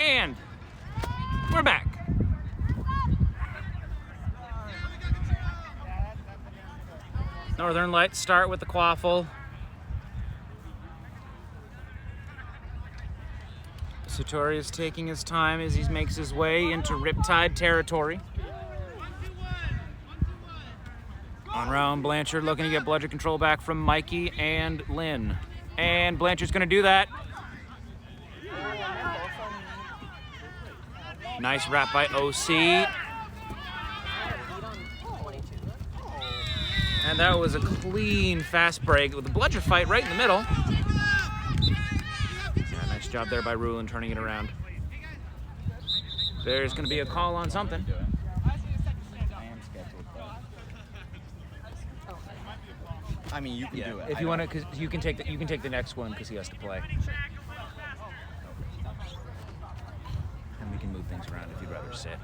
And we're back. Northern Lights start with the quaffle. Satori is taking his time as he makes his way into Riptide territory. On round, Blanchard looking to get bludger control back from Mikey and Lynn. And Blanchard's going to do that. Nice wrap by OC. And that was a clean fast break with the bludger fight right in the middle. Yeah, nice job there by Rulin turning it around. There's going to be a call on something. I mean, you can do it. If you want to, because you can take the next one because he has to play. And we can move things around if you'd rather sit.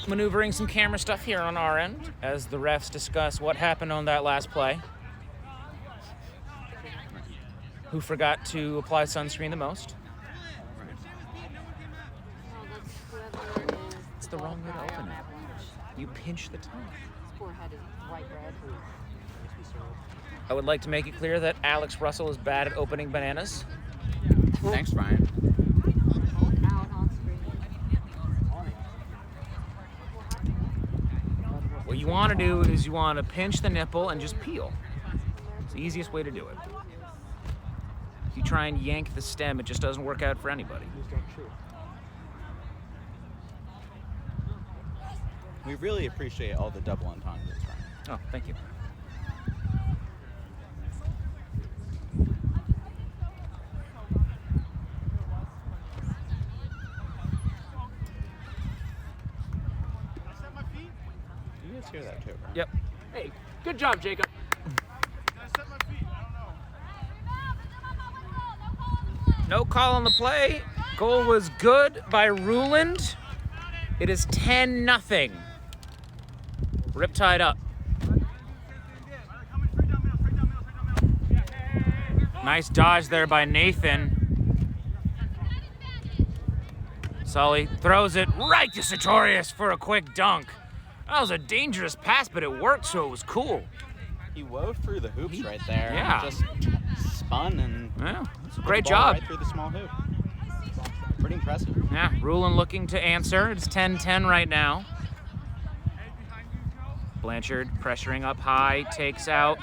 Maneuvering some camera stuff here on our end as the refs discuss what happened on that last play. Who forgot to apply sunscreen the most? It's the wrong way to open it. You pinch the top. His forehead is bright red. I would like to make it clear that Alex Russell is bad at opening bananas. Thanks, Ryan. Out on screen. What you want to do is you want to pinch the nipple and just peel. It's the easiest way to do it. If you try and yank the stem, it just doesn't work out for anybody. We really appreciate all the double entendres, Ryan. Oh, thank you. You guys hear that too, right? Yep. Hey, good job, Jacob. No call on the play. Goal was good by Ruland. It is 10-0. Riptide up. Nice dodge there by Nathan. Sully throws it right to Sartorius for a quick dunk. That was a dangerous pass, but it worked, so it was cool. He wove through the hoops right there. Yeah. And just spun and Yeah, it's a put great the ball job. right through the small hoop. Pretty impressive. Yeah, Rulin looking to answer. It's 10-10 right now. Blanchard pressuring up high, takes out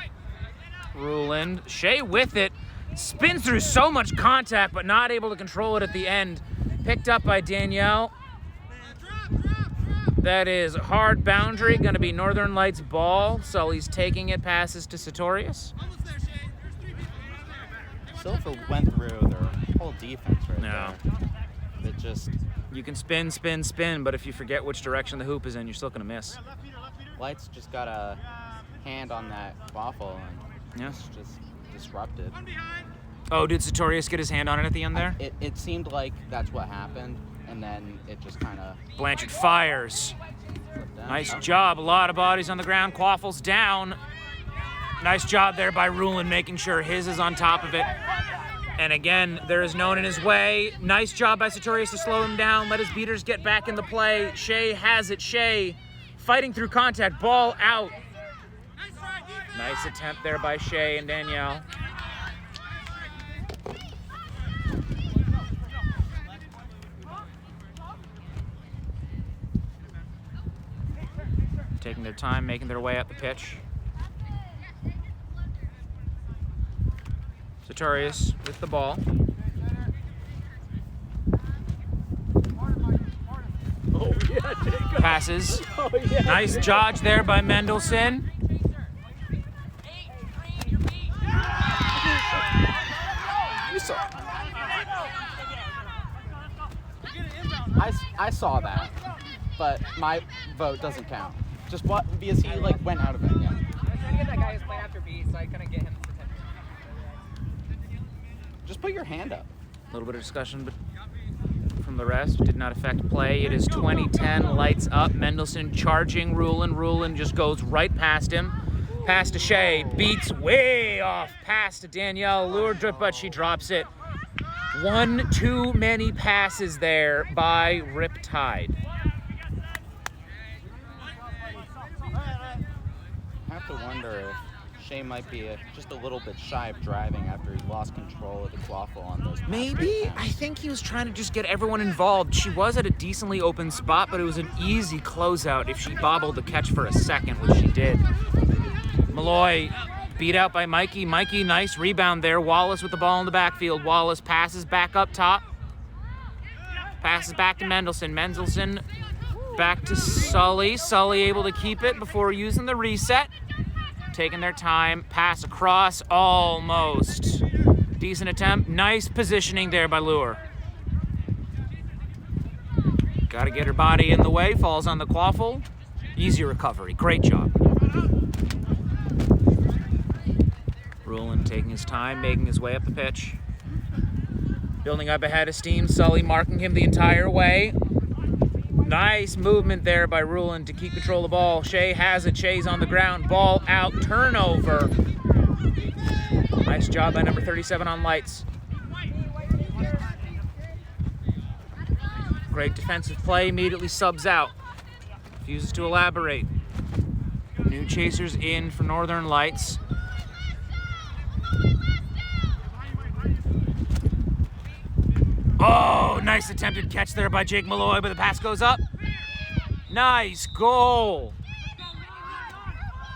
Rulin. Shea with it, spins through so much contact, but not able to control it at the end. Picked up by Danielle. That is hard boundary, going to be Northern Lights ball. Sully's taking it, passes to Sartorius. Silver went through their whole defense right No. there. It just, You can spin, spin, spin, but if you forget which direction the hoop is in, you're still going to miss. Lights just got a hand on that waffle and Yeah. it's just disrupted. Oh, did Sartorius get his hand on it at the end there? It seemed like that's what happened, and then it just kind of Blanchard fires. slipped down. Nice Oh. job. A lot of bodies on the ground. Quaffle's down. Nice job there by Rulin, making sure his is on top of it. And again, there is no one in his way. Nice job by Sartorius to slow him down. Let his beaters get back in the play. Shea has it. Shea fighting through contact. Ball out. Nice attempt there by Shea and Danielle. Taking their time, making their way up the pitch. Sartorius with the ball. Oh, yeah, Jacob. Passes. Oh, yeah. Nice dodge there by Mendelson. You saw. I saw that, but my vote doesn't count. Just what because he like went out of it. Yeah. I was trying to get that guy who's playing after B, so I couldn't get him to attention. Just put your hand up. A little bit of discussion but from the rest. Did not affect play. It is 20-10. Lights up. Mendelson charging Rulin. Rulin just goes right past him. Pass to Shea. Beats way off. Pass to Danielle. Lured, but she drops it. One too many passes there by Riptide. I have to wonder if Shea might be just a little bit shy of driving after he lost control of the quaffle on those. Maybe. I think he was trying to just get everyone involved. She was at a decently open spot, but it was an easy closeout if she bobbled the catch for a second, which she did. Malloy beat out by Mikey. Mikey, nice rebound there. Wallace with the ball in the backfield. Wallace passes back up top. Passes back to Mendelson. Mendelson back to Sully. Sully able to keep it before using the reset. Taking their time. Pass across. Almost. Decent attempt. Nice positioning there by Lure. Got to get her body in the way. Falls on the quaffle. Easy recovery. Great job. Rulin taking his time, making his way up the pitch. Building up ahead of steam. Sully marking him the entire way. Nice movement there by Rulin to keep control of the ball. Shea has it. Shea's on the ground. Ball out. Turnover. Nice job by number 37 on lights. Great defensive play. Immediately subs out. Refuses to elaborate. New chasers in for Northern Lights. Oh, nice attempted catch there by Jake Malloy, but the pass goes up. Nice goal.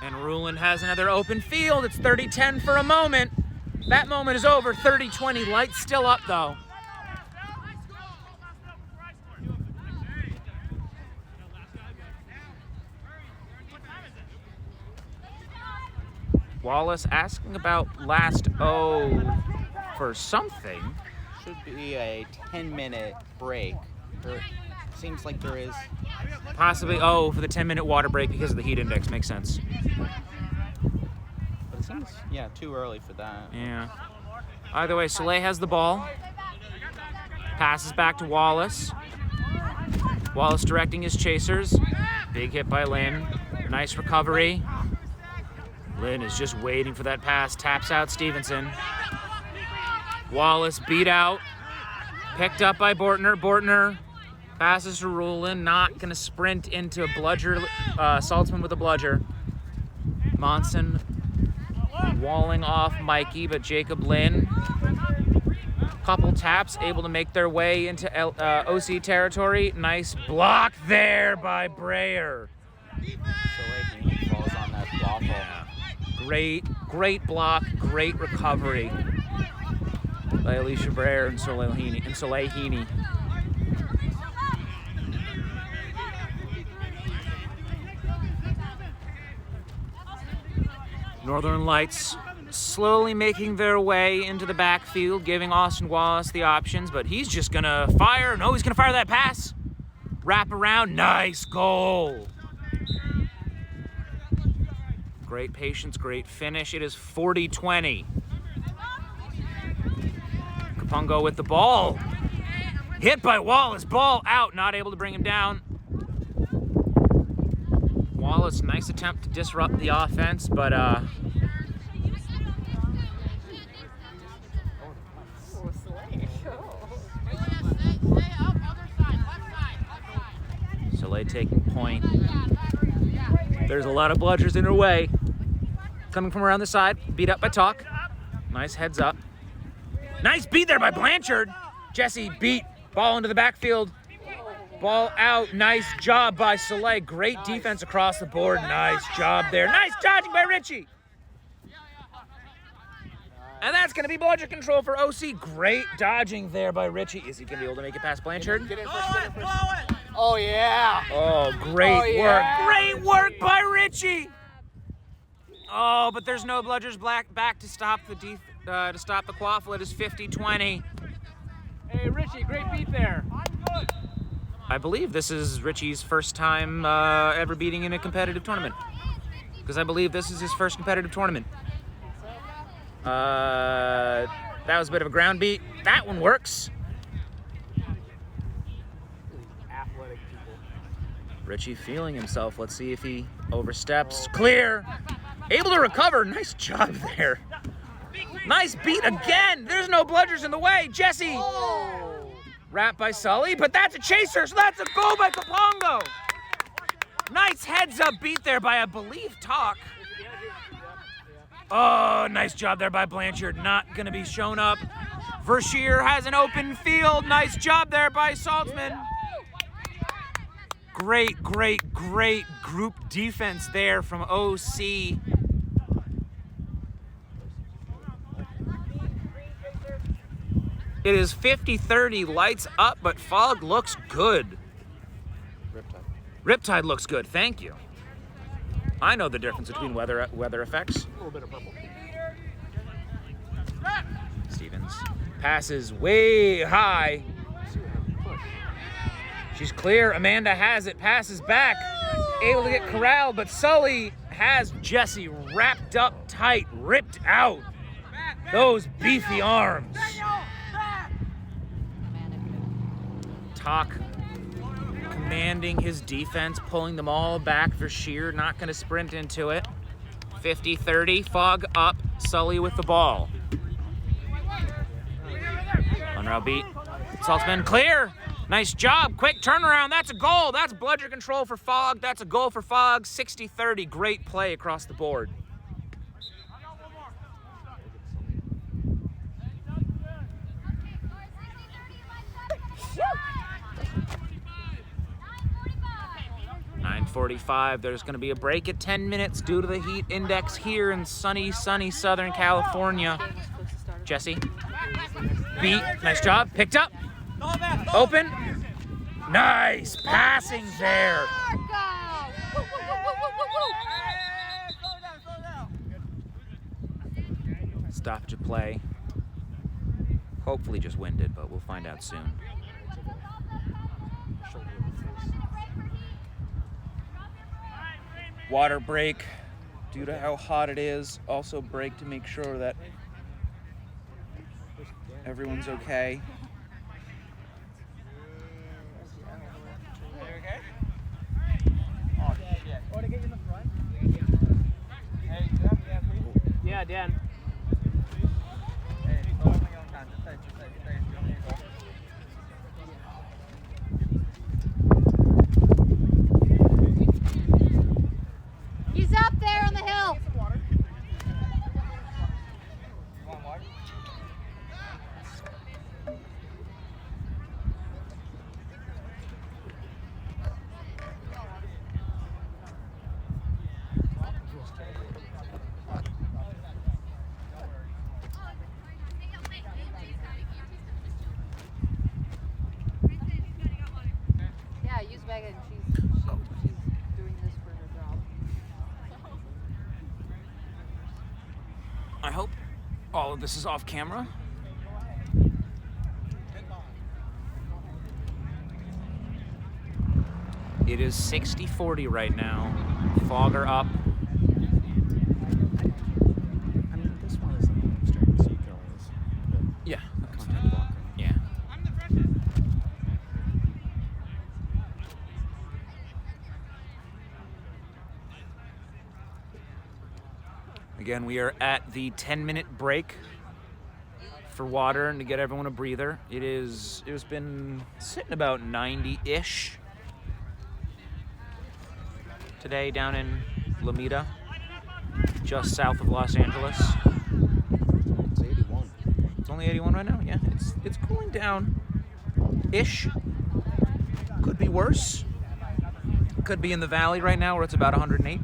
And Rulin has another open field. It's 30-10 for a moment. That moment is over. 30-20. Lights still up, though. Wallace asking about last O for something. Should be a 10-minute break. Seems like there is. Possibly, oh, for the 10-minute water break because of the heat index. Makes sense. But it seems, yeah, too early for that. Yeah. Either way, Soleil has the ball. Passes back to Wallace. Wallace directing his chasers. Big hit by Lynn. Nice recovery. Lynn is just waiting for that pass. Taps out Stevenson. Wallace beat out. Picked up by Bortner. Bortner passes to Rulin. Not going to sprint into a bludger. Saltzman with a bludger. Monson walling off Mikey, but Jacob Lynn. Couple taps, able to make their way into OC territory. Nice block there by Breyer. So falls on that waffle. Yeah. Great block, great recovery by Alicia Breyer and Soleil Heaney. Northern Lights slowly making their way into the backfield, giving Austin Wallace the options, but he's just gonna fire. No, he's gonna fire that pass. Wrap around, nice goal. Great patience, great finish. It is 40-20. Kapungo with the ball. Hit by Wallace, ball out, not able to bring him down. Wallace, nice attempt to disrupt the offense, but Soleil taking point. There's a lot of bludgers in her way. Coming from around the side, beat up by Talk. Nice heads up. Nice beat there by Blanchard. Jesse beat, ball into the backfield. Ball out, nice job by Soleil. Great defense across the board, nice job there. Nice dodging by Richie. And that's gonna be bludger control for OC. Great dodging there by Richie. Is he gonna be able to make it past Blanchard? Oh, yeah. Oh, great work. Great work by Richie. Oh, but there's no bludgers back to stop the quaffle. It is 50-20. Hey, Richie, great beat there. I believe this is Richie's first time ever beating in a competitive tournament. Because I believe this is his first competitive tournament. That was a bit of a ground beat. That one works. Athletic people. Richie feeling himself. Let's see if he oversteps. Clear. Able to recover. Nice job there. Nice beat again. There's no bludgers in the way. Jesse. Wrapped by Sully, but that's a chaser, so that's a goal by Kapongo. Nice heads-up beat there by, I believe, Talk. Oh, nice job there by Blanchard. Not going to be shown up. Verschier has an open field. Nice job there by Saltzman. Great, great, great group defense there from OC. It is 50-30, lights up, but fog looks good. Riptide looks good, thank you. I know the difference between weather effects. A little bit of purple. Stevens passes way high. She's clear, Amanda has it, passes back. Able to get corralled, but Sully has Jesse wrapped up tight, ripped out. Those beefy arms. Talk commanding his defense, pulling them all back. Verschier not going to sprint into it. 50-30, fog up, Sully with the ball. Unrow beat. Saltzman clear. Nice job. Quick turnaround. That's a goal. That's bludger control for Fog. That's a goal for Fog. 60-30. Great play across the board. .45. There's going to be a break at 10 minutes due to the heat index here in sunny Southern California. Jesse. Beat. Nice job. Picked up. Open. Nice passing there. Stoppage of play. Hopefully just winded, but we'll find out soon. Water break due to how hot it is. Also break to make sure that everyone's okay. Yeah, Dan. He's up there on the hill. Yeah, use Megan. She's doing this for her job. I hope all of this is off camera. It is 60-40 right now. Fogger up. I mean, this one is an extreme, so you can always Yeah. contact blocker. Yeah. Again, we are at the 10-minute break for water and to get everyone a breather. It's been sitting about 90-ish today down in Lomita, just south of Los Angeles. It's 81. It's only 81 right now. Yeah, it's cooling down-ish. Could be worse. Could be in the valley right now where it's about 108.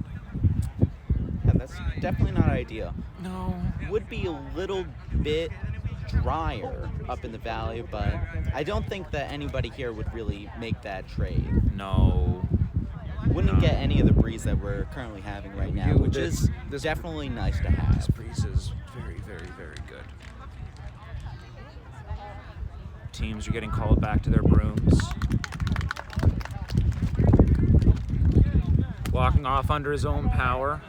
Yeah, that's definitely not ideal. No. Would be a little bit drier up in the valley, but I don't think that anybody here would really make that trade. No. Wouldn't get any of the breeze that we're currently having right now, which is definitely nice to have. This breeze is very, very, very good. Teams are getting called back to their brooms. Walking off under his own power.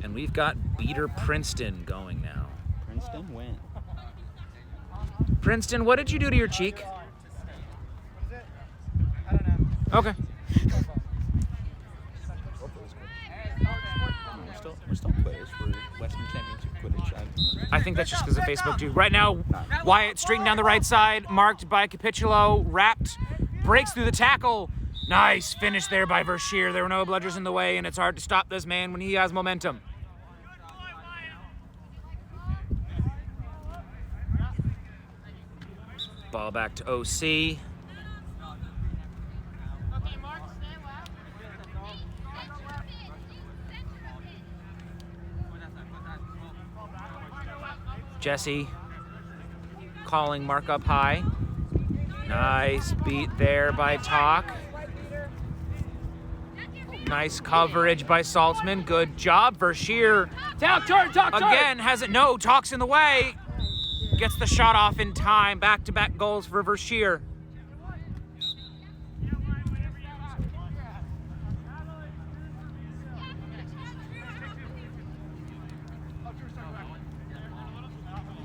And we've got Beater Princeton going now. Princeton win. Princeton, what did you do to your cheek? Okay. We're still quitters for Western Championship Quidditch. I think that's just because of Facebook, dude. Right now, Wyatt streaking down the right side, marked by Capitulo, wrapped, breaks through the tackle. Nice finish there by Verschier. There were no bludgers in the way, and it's hard to stop this man when he has momentum. Ball back to OC. Jesse calling mark up high. Nice beat there by Talk. Nice coverage by Saltzman. Good job, Verschier. Talk, turn. Again, has it? No, Talk's in the way. Gets the shot off in time. Back-to-back goals for Verschier.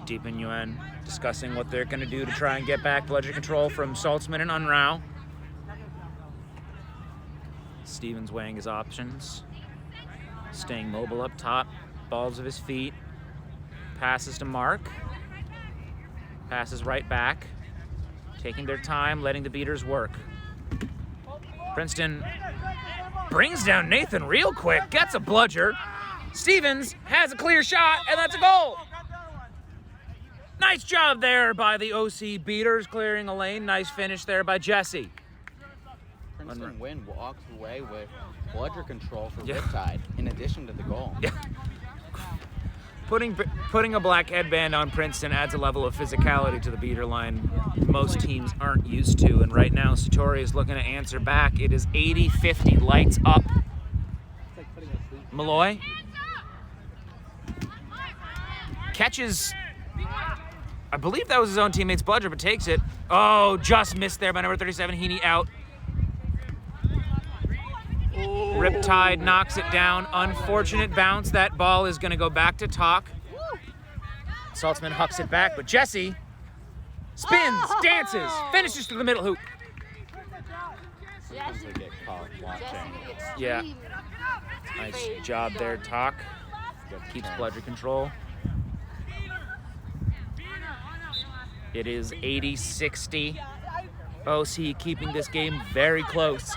Deep in UN, discussing what they're going to do to try and get back bludger control from Saltzman and Unrau. Stevens weighing his options. Staying mobile up top, balls of his feet. Passes to Mark. Passes right back. Taking their time, letting the beaters work. Princeton brings down Nathan real quick, gets a bludger. Stevens has a clear shot, and that's a goal. Nice job there by the OC beaters, clearing a lane. Nice finish there by Jesse. Princeton Wynn walks away with bludger control for Riptide, in addition to the goal. Yeah. Putting a black headband on Princeton adds a level of physicality to the beater line most teams aren't used to. And right now, Satori is looking to answer back. It is 80-50, lights up. Malloy catches, I believe that was his own teammate's bludger, but takes it. Oh, just missed there by number 37, Heaney out. Riptide knocks it down. Unfortunate bounce. That ball is going to go back to Talk. Saltzman hucks it back, but Jesse spins, dances, finishes through the middle hoop. Sometimes they get caught watching. Yeah. Nice job there, Talk. Keeps bludger control. It is 80-60. OC keeping this game very close.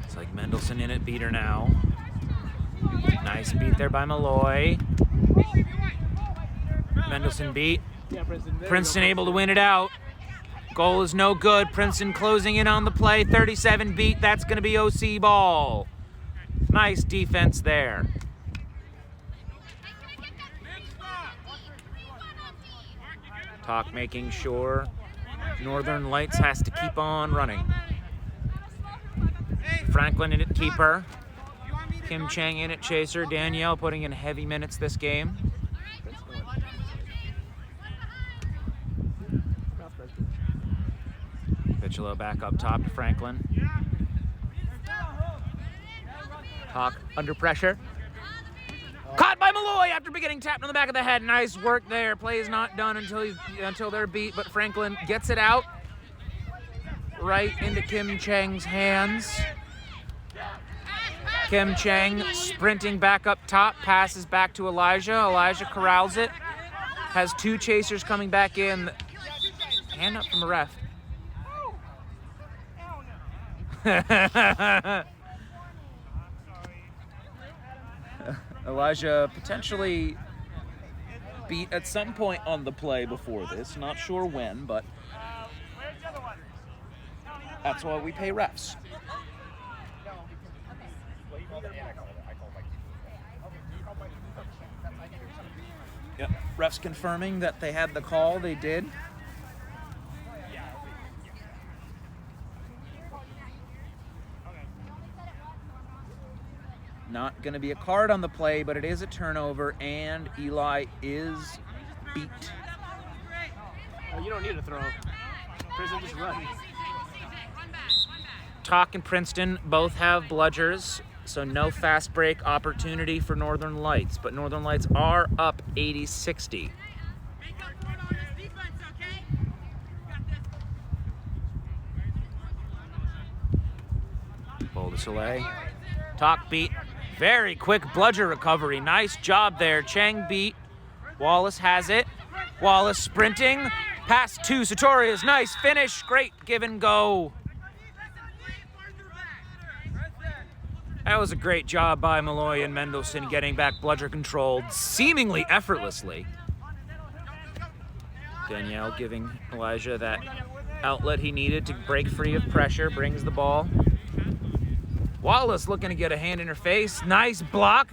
It's like Mendelson in it, beater now. Nice beat there by Malloy. Mendelson beat. Princeton able to win it out. Goal is no good. Princeton closing in on the play. 37 beat. That's going to be OC ball. Nice defense there. Talk making sure Northern Lights has to keep on running. Franklin in at keeper. Kim Chang in at chaser. Danielle putting in heavy minutes this game. Picholo back up top to Franklin. Talk under pressure. Caught by Malloy after getting tapped on the back of the head. Nice work there. Play is not done until they're beat, but Franklin gets it out right into Kim Chang's hands. Kim Chang sprinting back up top, passes back to Elijah. Elijah corrals it. Has two chasers coming back in. Hand up from the ref. Elijah potentially beat at some point on the play before this. Not sure when, but that's why we pay refs. Yep, refs confirming that they had the call. They did. Not going to be a card on the play, but it is a turnover, and Eli is beat. Oh, you don't need to throw. Prison just runs. Talk and Princeton both have bludgers, so no fast break opportunity for Northern Lights, but Northern Lights are up 80-60. the Soleil. Talk beat. Very quick bludger recovery. Nice job there. Chang beat. Wallace has it. Wallace sprinting. Pass to Sartorius. Nice finish. Great give and go. That was a great job by Malloy and Mendelsohn getting back bludger controlled seemingly effortlessly. Danielle giving Elijah that outlet he needed to break free of pressure, brings the ball. Wallace looking to get a hand in her face. Nice block.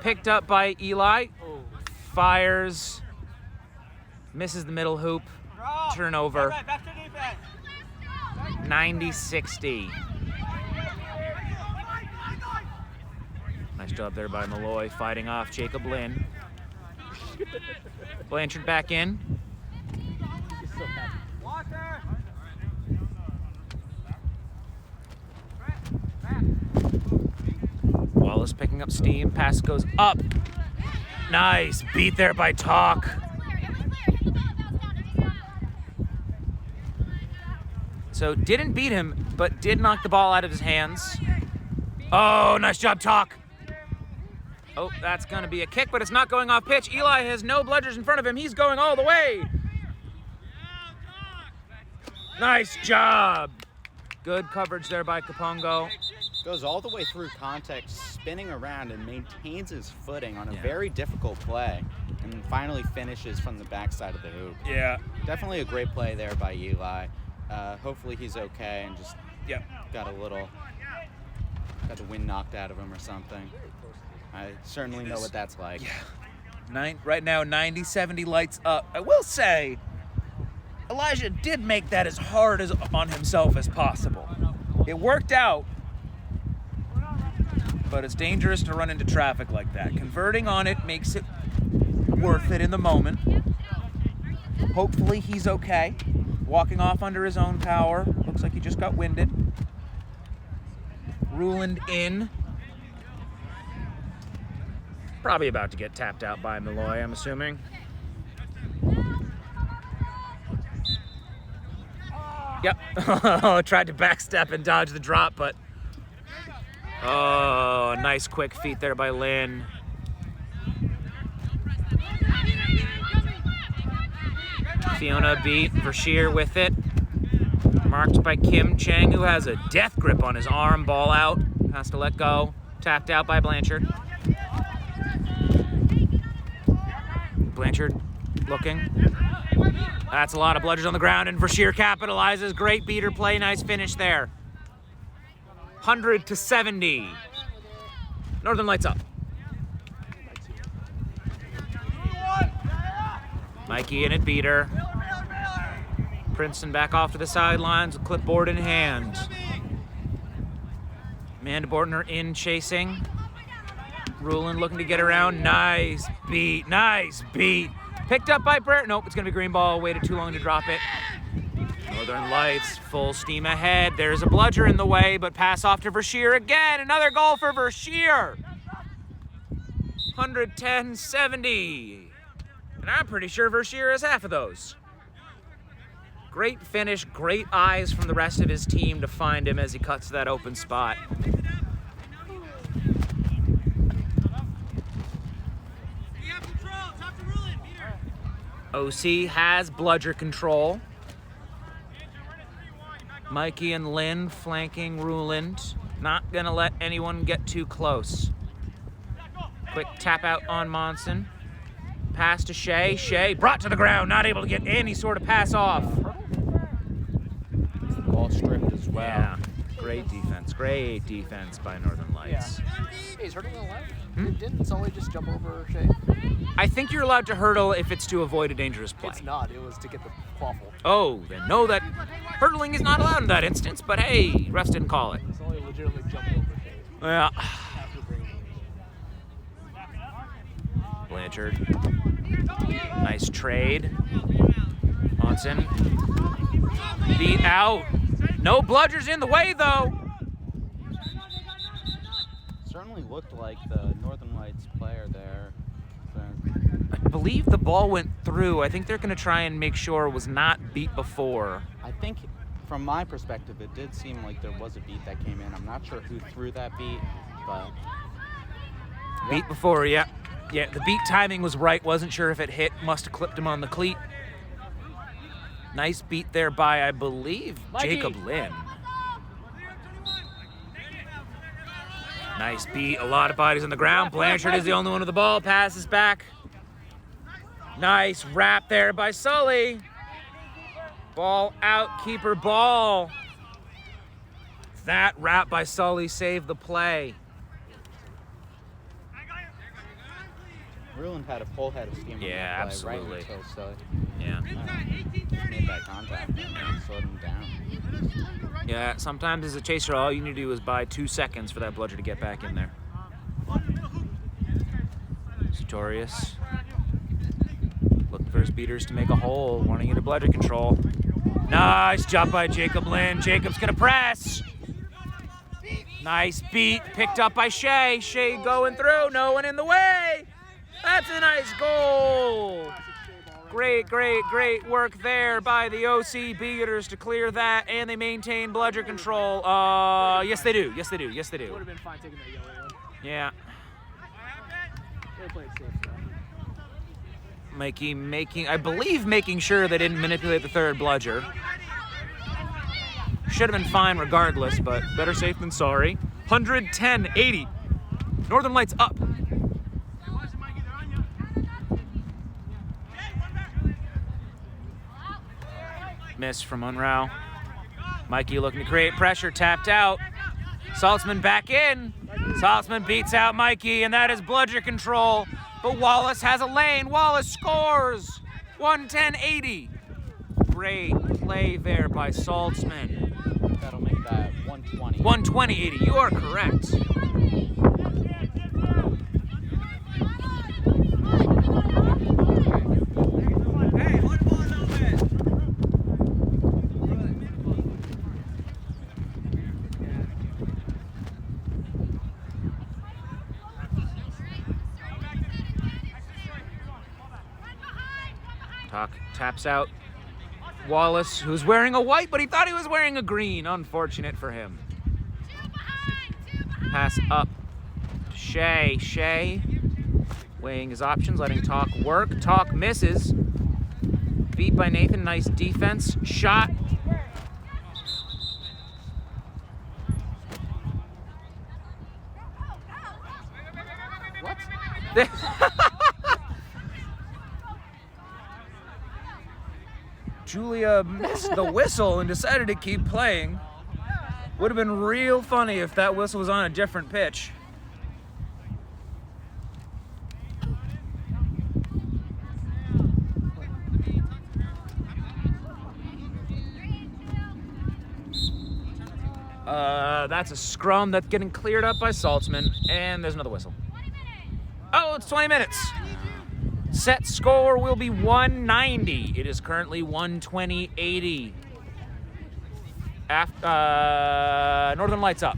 Picked up by Eli. Fires. Misses the middle hoop. Turnover. 90-60. Nice job there by Malloy, fighting off Jacob Lynn. Blanchard back in. Wallace picking up steam. Pass goes up. Nice beat there by Talk. So didn't beat him, but did knock the ball out of his hands. Oh, nice job, Talk. Oh, that's going to be a kick, but it's not going off pitch. Eli has no bludgers in front of him. He's going all the way. Nice job. Good coverage there by Kapongo. Goes all the way through contact, spinning around and maintains his footing on a very difficult play. And then finally finishes from the backside of the hoop. Yeah. Definitely a great play there by Eli. Hopefully he's okay and just got the wind knocked out of him or something. I certainly know what that's like. Yeah. Right now, 90-70 lights up. I will say, Elijah did make that as hard as on himself as possible. It worked out, but it's dangerous to run into traffic like that. Converting on it makes it worth it in the moment. Hopefully he's okay. Walking off under his own power. Looks like he just got winded. Ruland in. Probably about to get tapped out by Malloy, I'm assuming. Yep. Tried to backstep and dodge the drop, but... Oh, nice quick feet there by Lynn. Fiona beat Verschier with it. Marked by Kim Chang, who has a death grip on his arm. Ball out. Has to let go. Tapped out by Blanchard. Blanchard looking. That's a lot of bludgers on the ground, and Verschier capitalizes. Great beater play. Nice finish there. 100-70. Northern Lights up. Mikey in it, beater. Princeton back off to the sidelines with clipboard in hand. Amanda Bortner in chasing. Ruland looking to get around. Nice beat. Nice beat. Picked up by Brett. Nope, it's going to be green ball. Waited too long to drop it. Northern Lights full steam ahead. There's a bludger in the way, but pass off to Verschier again. Another goal for Verschier. 110-70. And I'm pretty sure Verschier has half of those. Great finish, great eyes from the rest of his team to find him as he cuts to that open spot. OC has bludger control. Mikey and Lynn flanking Ruland. Not gonna let anyone get too close. Quick tap out on Monson. Pass to Shea. Shea brought to the ground, not able to get any sort of pass off. Ball stripped as well. Yeah, great defense by Northern Lights. Yeah. Hey, he's hurting on the left. Didn't Sully just jump over Shea? I think you're allowed to hurdle if it's to avoid a dangerous play. It's not. It was to get the quaffle. Oh, then know that hurdling is not allowed in that instance, but hey, refs didn't call it. Sully legitimately jumped over Shea. Yeah. After bringing him. Blanchard. Nice trade. Monson. Beat out. No bludgers in the way, though. Certainly looked like the Northern Lights player there. So. I believe the ball went through. I think they're going to try and make sure it was not beat before. I think from my perspective, it did seem like there was a beat that came in. I'm not sure who threw that beat, but... Beat before, yeah. Yeah, the beat timing was right. Wasn't sure if it hit. Must have clipped him on the cleat. Nice beat there by, I believe, Mikey. Jacob Lynn. Nice beat. A lot of bodies on the ground. Blanchard is the only one with the ball. Passes back. Nice wrap there by Sully. Ball out, keeper ball. That wrap by Sully saved the play. Ruland had a full head of steam on Yeah, that play, absolutely. right until Sully Yeah. made that contact and slowed him down. Yeah, sometimes as a chaser, all you need to do is buy 2 seconds for that bludger to get back in there. Sartorius looking for his beaters to make a hole, wanting into bludger control. Nice job by Jacob Lynn. Jacob's gonna press. Nice beat, picked up by Shea. Shea going through, no one in the way. That's a nice goal. Great work there by the OC beaters to clear that, and they maintain bludger control. Yes they do. Would have been fine taking that yellow one. Yeah. They played safe though. Mikey making sure they didn't manipulate the third bludger. Should have been fine regardless, but better safe than sorry. 110-80. Northern Lights up. Miss from Unruh. Mikey looking to create pressure, tapped out. Saltzman back in. Saltzman beats out Mikey, and that is bludger control. But Wallace has a lane. Wallace scores. 110-80. Great play there by Saltzman. That'll make that 120. 120-80. You are correct. Taps out Wallace, who's wearing a white, but he thought he was wearing a green. Unfortunate for him. Pass up to Shea. Shea weighing his options, letting Talk work. Talk misses. Beat by Nathan. Nice defense. Shot. What? Julia missed the whistle and decided to keep playing. Would have been real funny if that whistle was on a different pitch. That's a scrum that's getting cleared up by Saltzman, and there's another whistle. Oh, it's 20 minutes. Set score will be 190. It is currently 120-80. Northern Lights up.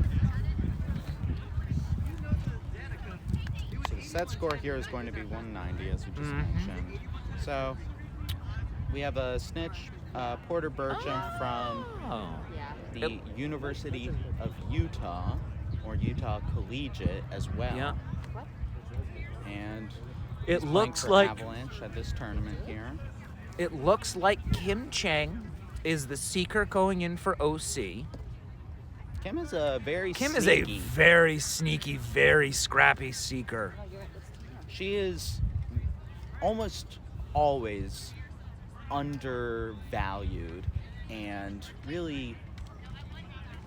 So the set score here is going to be 190, as we just mentioned. So we have a snitch, Porter Burcham from the University of Utah, or Utah Collegiate as well. Yeah. And It he's looks playing like for Avalanche at this tournament here. It looks like Kim Chang is the seeker going in for OC. Kim is a very Kim sneaky. is a very sneaky, very scrappy seeker. She is almost always undervalued, and really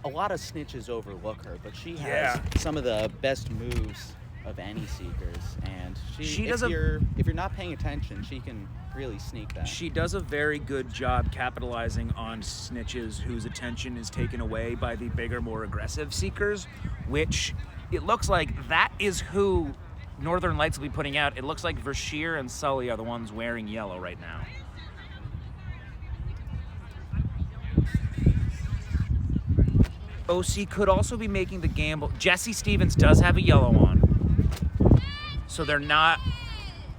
a lot of snitches overlook her, but she has some of the best moves of any seekers, and She if does you're not paying attention, she can really sneak that. She does a very good job capitalizing on snitches whose attention is taken away by the bigger, more aggressive seekers, which it looks like that is who Northern Lights will be putting out. It looks like Verschier and Sully are the ones wearing yellow right now. OC could also be making the gamble. Jesse Stevens does have a yellow on. So they're not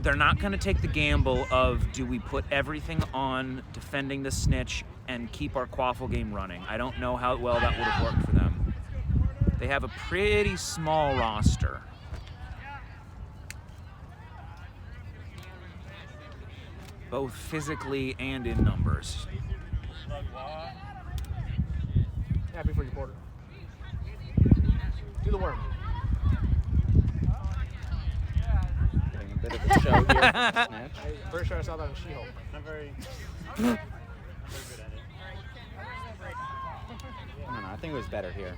going to take the gamble of, do we put everything on defending the snitch and keep our quaffle game running. I don't know how well that would have worked for them. They have a pretty small roster. Both physically and in numbers. Happy for your Porter. Do the worm. Getting a bit of a show here from the snitch. I'm pretty sure I saw that in She-Hulk. Not very good at it. I don't know, I think it was better here.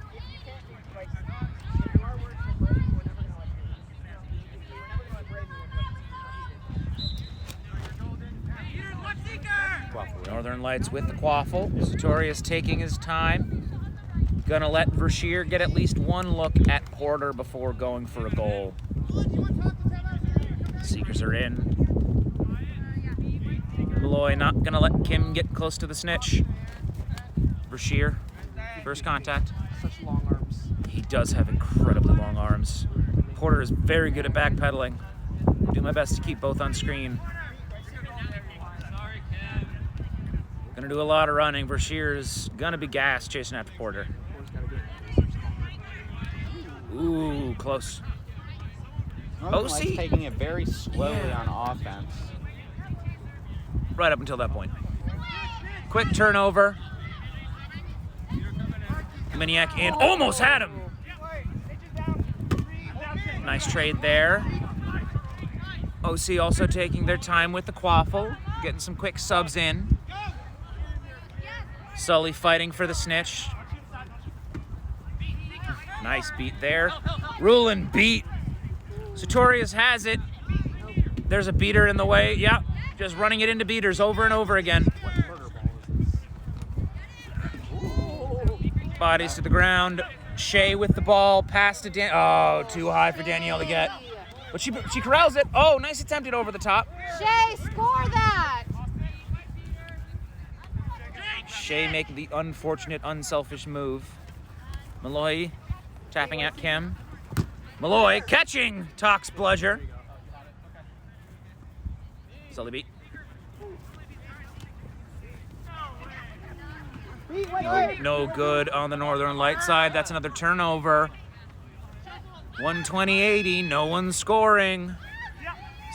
Northern Lights with the quaffle. Sartorius taking his time. Gonna let Verschier get at least one look at Porter before going for a goal. Seekers are in. Malloy not gonna let Kim get close to the snitch. Verschier, first contact. Such long arms. He does have incredibly long arms. Porter is very good at backpedaling. Do my best to keep both on screen. Gonna do a lot of running. Verschier's gonna be gassed chasing after Porter. Ooh, close. Northern Lights OC taking it very slowly on offense. right up until that point. Quick turnover. Miniak in, almost had him. Nice trade there. OC also taking their time with the quaffle, getting some quick subs in. Sully fighting for the snitch. Nice beat there. Rulin beat. Sartorius has it. There's a beater in the way. Yep, just running it into beaters over and over again. Bodies to the ground. Shea with the ball. Pass to Dan. Oh, too high for Danielle to get. But she corrals it. Oh, nice attempted over the top. Shay, score that! Shea making the unfortunate, unselfish move. Malloy tapping at Kim. Malloy catching Tox Bludger. Sully beat. No good on the Northern Light side. That's another turnover. 120-80, no one's scoring.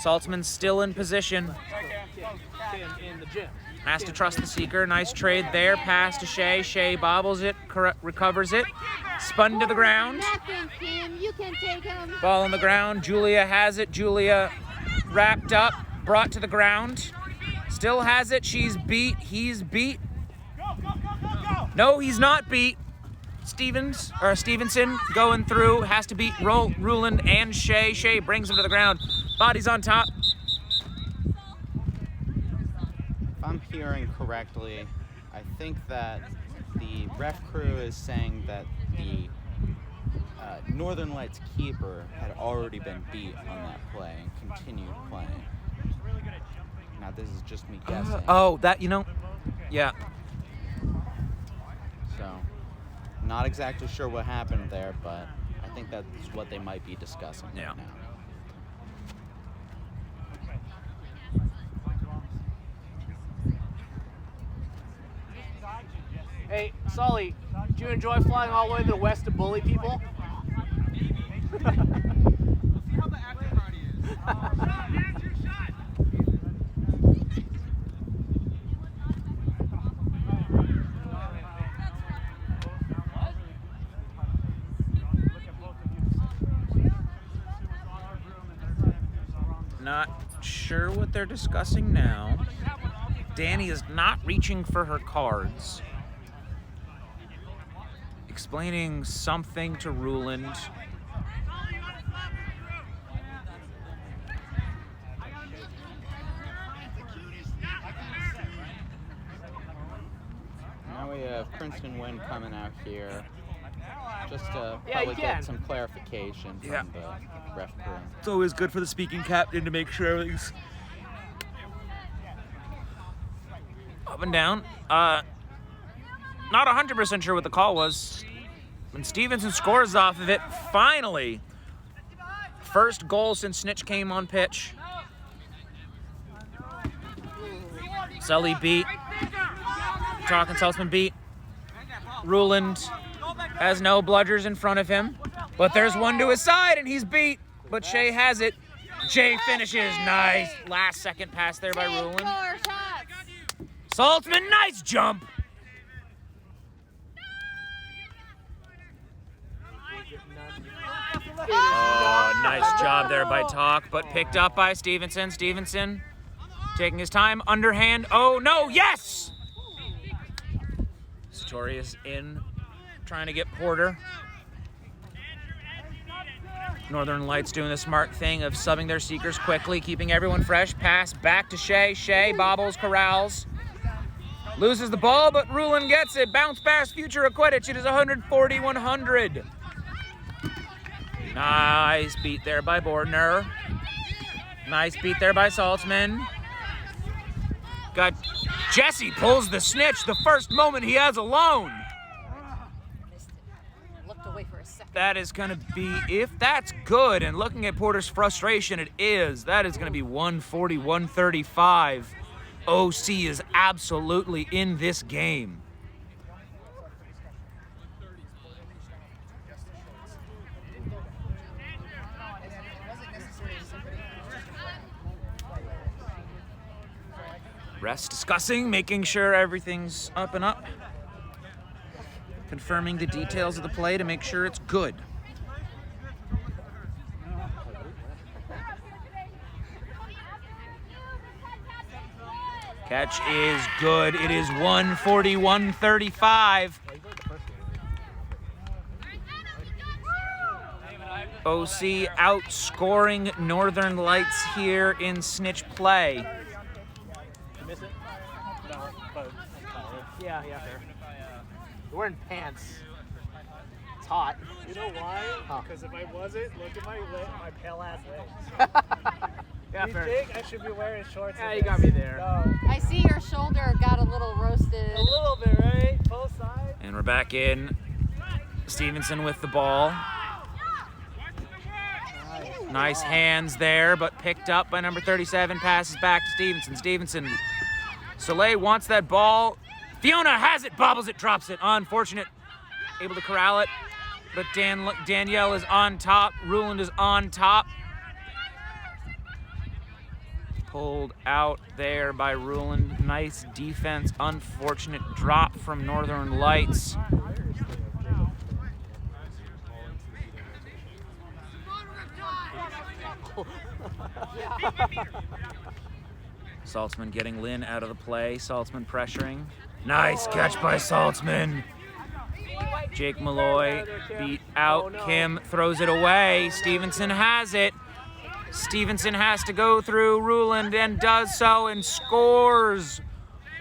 Saltzman's still in position. In the gym. Has to trust the seeker. Nice trade there. Pass to Shea. Shea bobbles it, recovers it. Spun to the ground. Nothing, Kim. You can take him. Ball on the ground. Julia has it. Julia wrapped up, brought to the ground. Still has it. She's beat. He's beat. No, he's not beat. Stevenson going through. Has to beat Ruland and Shea. Shea brings him to the ground. Body's on top. If I'm hearing correctly, I think that the ref crew is saying that the Northern Lights keeper had already been beat on that play and continued playing. Now this is just me guessing. Yeah. So, not exactly sure what happened there, but I think that's what they might be discussing Yeah. right now. Hey, Sully, do you enjoy flying all the way to the west to bully people? Not sure what they're discussing now. Danny is not reaching for her cards. Explaining something to Ruland. Now we have Princeton Wynn coming out here just to Yeah, probably you get can. some clarification from Yeah. the ref crew. It's always good for the speaking captain to make sure everything's up and down. Not 100% sure what the call was. When Stevenson scores off of it, finally. First goal since Snitch came on pitch. Sully beat. talking Saltzman beat. Ruland has no bludgers in front of him, but there's one to his side, and he's beat. But Shea has it. Jay finishes. Nice. Last second pass there by Ruland. Saltzman, nice jump. Oh, nice job there by Talk, but picked up by Stevenson. Stevenson taking his time, underhand. Oh, no, yes! Sartorius in, trying to get Porter. Northern Lights doing the smart thing of subbing their seekers quickly, keeping everyone fresh. Pass back to Shea. Shea bobbles, corrals. Loses the ball, but Ruland gets it. Bounce pass, future of Quidditch. It is 140-100. Nice beat there by Bordner. Nice beat there by Saltzman. Got Jesse pulls the snitch the first moment he has alone. Looked away for a second. That is going to be, if that's good, and looking at Porter's frustration, it is. That is going to be 140-135. OC is absolutely in this game. Rest discussing, making sure everything's up and up. Confirming the details of the play to make sure it's good. Catch is good. It is 140-135. OC outscoring Northern Lights here in snitch play. Miss it? No, but yeah, fair. We're wearing pants. It's hot. You know why? Huh. Because if I wasn't, look at my pale ass legs. Yeah, You fair. think I should be wearing shorts? Yeah, in you this? got me there. No. I see your shoulder got a little roasted. A little bit, right? Both sides. And we're back in. Stevenson with the ball. Nice hands there, but picked up by number 37. Passes back to Stevenson. Stevenson. Soleil wants that ball. Fiona has it, bobbles it, drops it. Unfortunate. Able to corral it. But Danielle is on top. Ruland is on top. Pulled out there by Ruland. Nice defense. Unfortunate drop from Northern Lights. Saltzman getting Lynn out of the play. Saltzman pressuring. Nice catch by Saltzman. Jake Malloy beat out. Kim throws it away. Stevenson has it. Stevenson has to go through Ruland and does so and scores.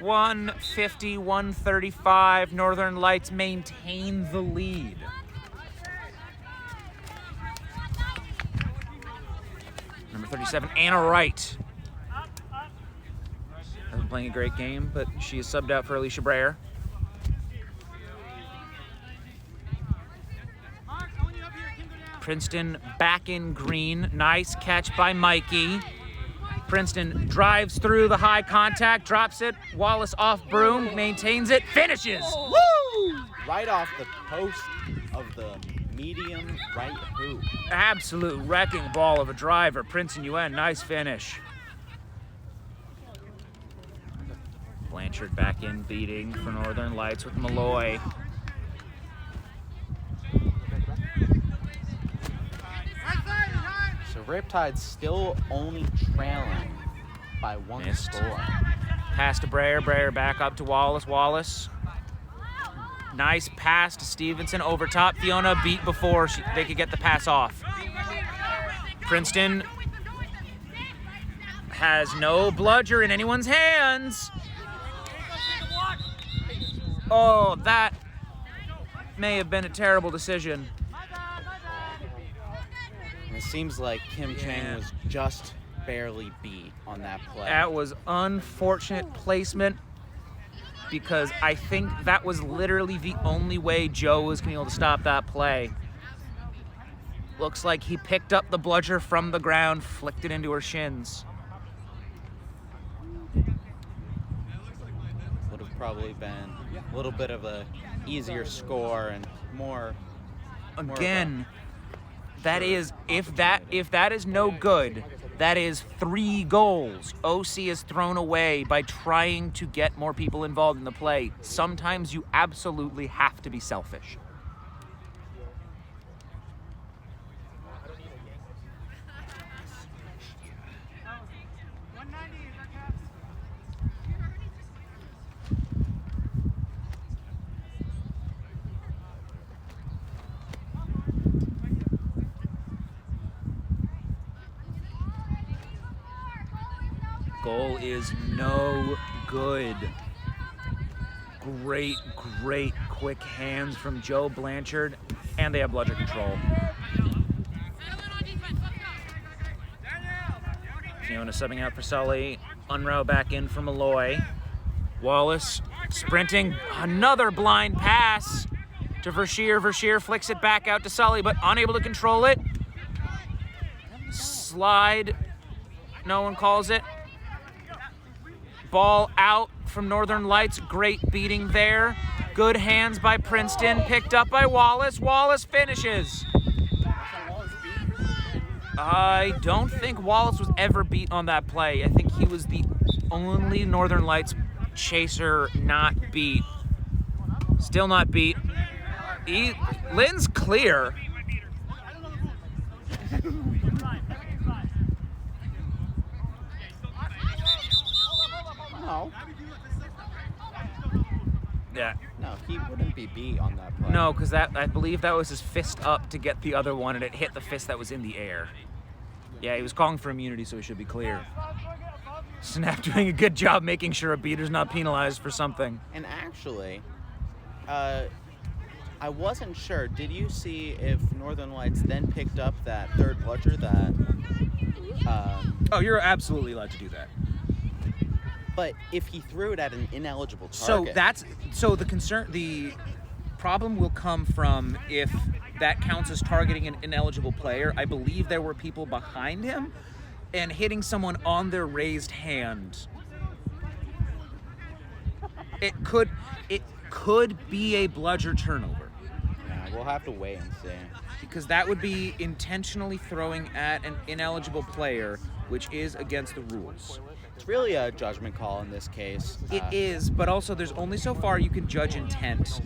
150-135. Northern Lights maintain the lead. Number 37, Anna Wright. Hasn't playing a great game, but she is subbed out for Alicia Breyer. Princeton back in green. Nice catch by Mikey. Princeton drives through the high contact, drops it. Wallace off broom, maintains it, finishes. Woo! Right off the post of the medium right hoop. Absolute wrecking ball of a driver. Princeton UN, nice finish. Blanchard back in beating for Northern Lights with Malloy. So Riptide's still only trailing by one Missed. score. Pass to Breyer. Breyer back up to Wallace. Wallace. Nice pass to Stevenson over top. Fiona beat before they could get the pass off. Princeton has no bludger in anyone's hands. Oh, that may have been a terrible decision. And it seems like Kim Chang was just barely beat on that play. That was unfortunate placement because I think that was literally the only way Joe was going to be able to stop that play. Looks like he picked up the bludger from the ground, flicked it into her shins. Would have probably been a little bit of a easier score and more. Again, that is if that is no good, that is 3 goals OC has thrown away by trying to get more people involved in the play. Sometimes you absolutely have to be selfish. Goal is no good. Great quick hands from Joe Blanchard, and they have bludger control. Fiona subbing out for Sully. Unrow back in for Malloy. Wallace sprinting. Another blind pass to Verschier. Verschier flicks it back out to Sully, but unable to control it. Slide. No one calls it. Ball out from Northern Lights. Great beating there. Good hands by Princeton. Picked up by Wallace. Wallace finishes. I don't think Wallace was ever beat on that play. I think he was the only Northern Lights chaser not beat. Still not beat. Lynn's clear. No. Yeah. No, he wouldn't be beat on that play. No, because I believe that was his fist up to get the other one, and it hit the fist that was in the air. Yeah, he was calling for immunity, so he should be clear. Snap doing a good job making sure a beater's not penalized for something. And actually, I wasn't sure. Did you see if Northern Lights then picked up that third bludger that... Oh, you're absolutely allowed to do that. But if he threw it at an ineligible target... The problem will come from if that counts as targeting an ineligible player. I believe there were people behind him and hitting someone on their raised hand. It could be a bludger turnover. Yeah, we'll have to wait and see. Because that would be intentionally throwing at an ineligible player, which is against the rules. It's really a judgment call in this case. It is, but also there's only so far you can judge intent.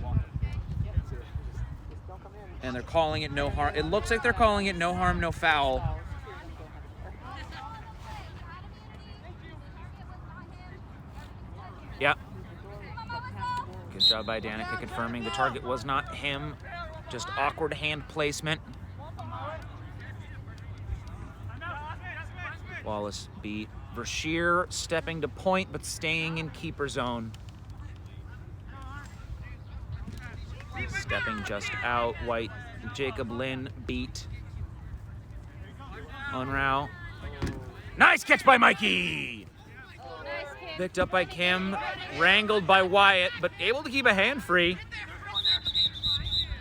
And they're calling it no harm. It looks like they're calling it no harm, no foul. Yep. Good job by Danica confirming the target was not him. Just awkward hand placement. Wallace beat. Verschier stepping to point, but staying in keeper zone. Stepping just out. White, Jacob Lynn beat. Unrow. Nice catch by Mikey! Picked up by Kim. Wrangled by Wyatt, but able to keep a hand free.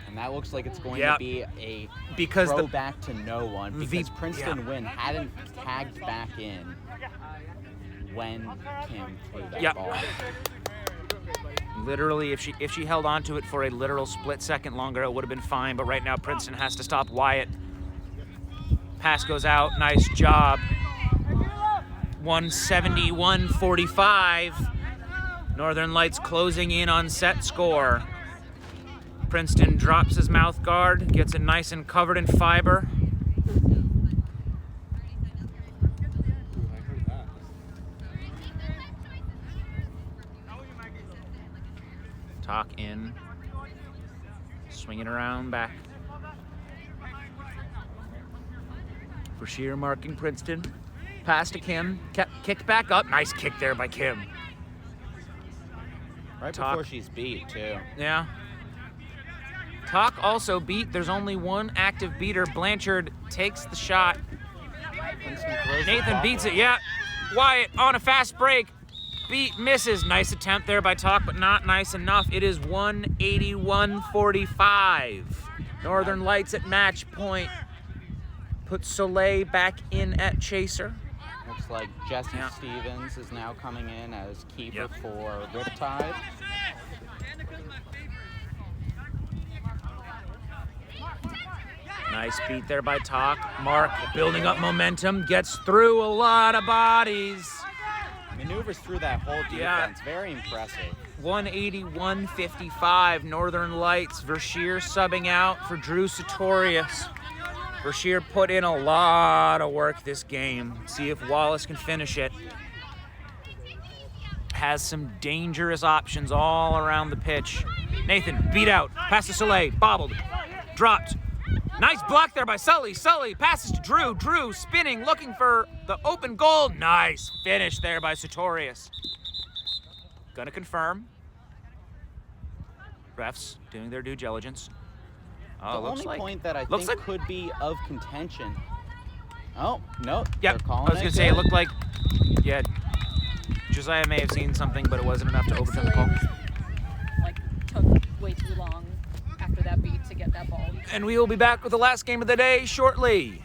And that looks like it's going to be a throw back to no one because Princeton Wynn hadn't tagged back in when Kim threw that ball. Literally, if she held on to it for a literal split second longer, it would have been fine. But right now, Princeton has to stop Wyatt. Pass goes out. Nice job. 171-45. Northern Lights closing in on set score. Princeton drops his mouth guard, gets it nice and covered in fiber. Talk in. Swinging around back. Verschier marking Princeton. Pass to Kim. Kicked back up. Nice kick there by Kim. Right before she's beat, too. Yeah. Talk also beat. There's only one active beater. Blanchard takes the shot. Nathan beats it. Yeah. Wyatt on a fast break. Beat misses. Nice attempt there by Talk, but not nice enough. It is 181-45. Northern Lights at match point. Put Soleil back in at chaser. Looks like Jesse Stevens is now coming in as keeper for Riptide. Nice beat there by Talk. Mark building up momentum, gets through a lot of bodies. Maneuvers through that whole defense. Yeah. Very impressive. 181-55, Northern Lights. Verschier subbing out for Drew Sartorius. Verschier put in a lot of work this game. See if Wallace can finish it. Has some dangerous options all around the pitch. Nathan beat out, pass to Soleil, bobbled, dropped. Nice block there by Sully. Sully passes to Drew. Drew spinning, looking for the open goal. Nice finish there by Sartorius. Gonna confirm. Refs doing their due diligence. The only point that I think could be of contention. Oh, no. Yep, I was gonna say it looked like, yeah, Josiah may have seen something, but it wasn't enough to overturn the call. Like, took way too long after that beat to get that ball. And we will be back with the last game of the day shortly.